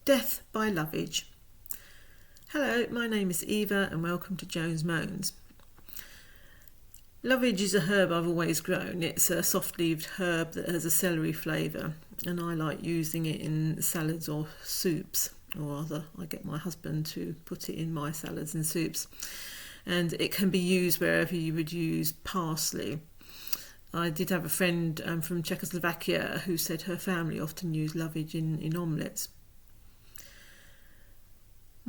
Death by Lovage. Hello, my name is Eva and welcome to Jones Moans. Lovage is a herb I've always grown. It's a soft-leaved herb that has a celery flavour, and I like using it in salads or soups, or rather I get my husband to put it in my salads and soups. And it can be used wherever you would use parsley. I did have a friend from Czechoslovakia who said her family often use lovage in omelettes.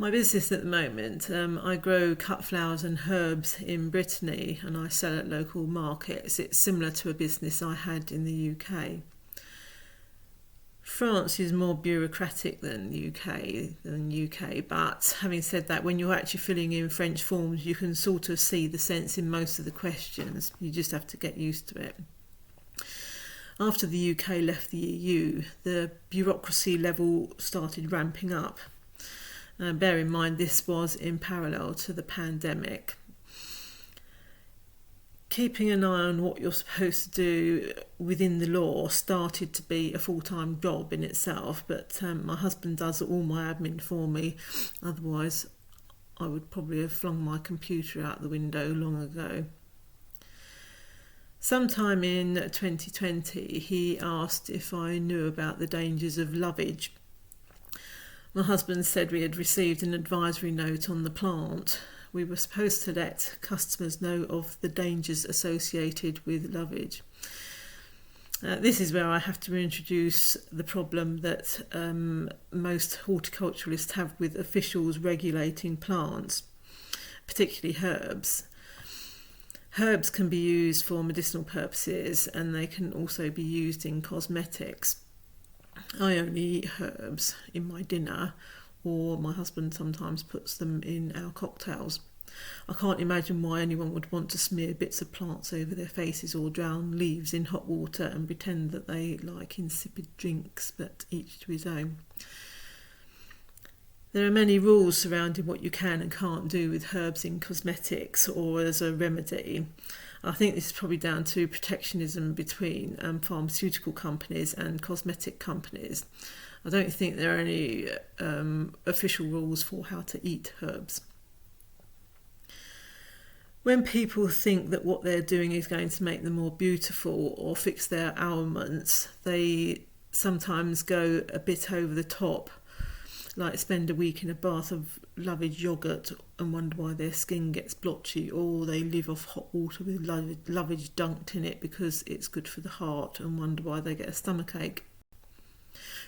My business at the moment, I grow cut flowers and herbs in Brittany and I sell at local markets. It's similar to a business I had in the UK. France is more bureaucratic than UK, but having said that, when you're actually filling in French forms, you can sort of see the sense in most of the questions. You just have to get used to it. After the UK left the EU, the bureaucracy level started ramping up. Bear in mind, this was in parallel to the pandemic. Keeping an eye on what you're supposed to do within the law started to be a full-time job in itself, but my husband does all my admin for me. Otherwise, I would probably have flung my computer out the window long ago. Sometime in 2020, he asked if I knew about the dangers of lovage. My husband said we had received an advisory note on the plant. We were supposed to let customers know of the dangers associated with lovage. This is where I have to introduce the problem that most horticulturalists have with officials regulating plants, particularly herbs. Herbs can be used for medicinal purposes and they can also be used in cosmetics. I only eat herbs in my dinner, or my husband sometimes puts them in our cocktails. I can't imagine why anyone would want to smear bits of plants over their faces or drown leaves in hot water and pretend that they like insipid drinks, but each to his own. There are many rules surrounding what you can and can't do with herbs in cosmetics or as a remedy. I think this is probably down to protectionism between pharmaceutical companies and cosmetic companies. I don't think there are any official rules for how to eat herbs. When people think that what they're doing is going to make them more beautiful or fix their ailments, they sometimes go a bit over the top, like spend a week in a bath of Lovage yogurt and wonder why their skin gets blotchy, or they live off hot water with Lovage dunked in it because it's good for the heart and wonder why they get a stomachache.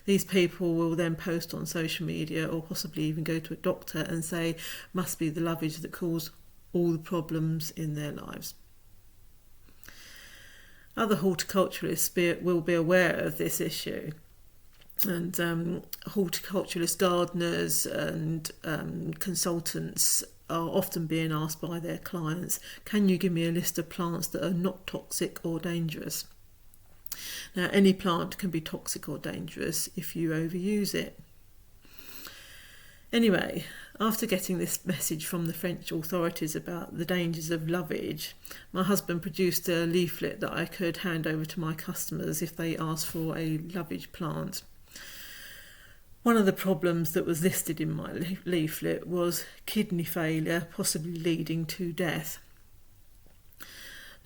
These people will then post on social media or possibly even go to a doctor and say must be the lovage that caused all the problems in their lives. Other horticulturalists will be aware of this issue. And horticulturalist gardeners and consultants are often being asked by their clients, can you give me a list of plants that are not toxic or dangerous? Now, any plant can be toxic or dangerous if you overuse it. Anyway, after getting this message from the French authorities about the dangers of lovage, my husband produced a leaflet that I could hand over to my customers if they asked for a lovage plant. One of the problems that was listed in my leaflet was kidney failure, possibly leading to death.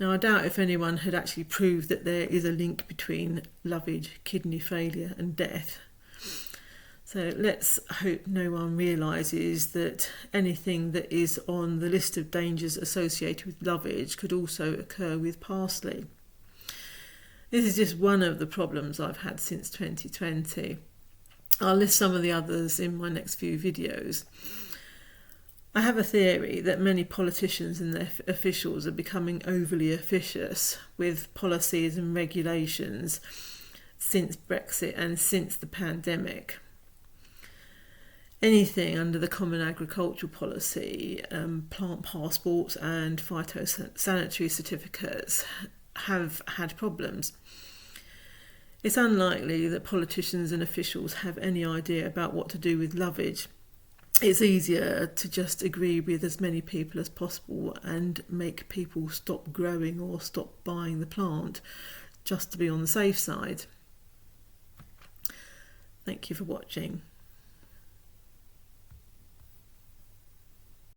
Now, I doubt if anyone had actually proved that there is a link between lovage, kidney failure and death. So let's hope no one realises that anything that is on the list of dangers associated with lovage could also occur with parsley. This is just one of the problems I've had since 2020. I'll list some of the others in my next few videos. I have a theory that many politicians and their officials are becoming overly officious with policies and regulations since Brexit and since the pandemic. Anything under the Common Agricultural Policy, plant passports and phytosanitary certificates have had problems. It's unlikely that politicians and officials have any idea about what to do with lovage. It's easier to just agree with as many people as possible and make people stop growing or stop buying the plant, just to be on the safe side. Thank you for watching.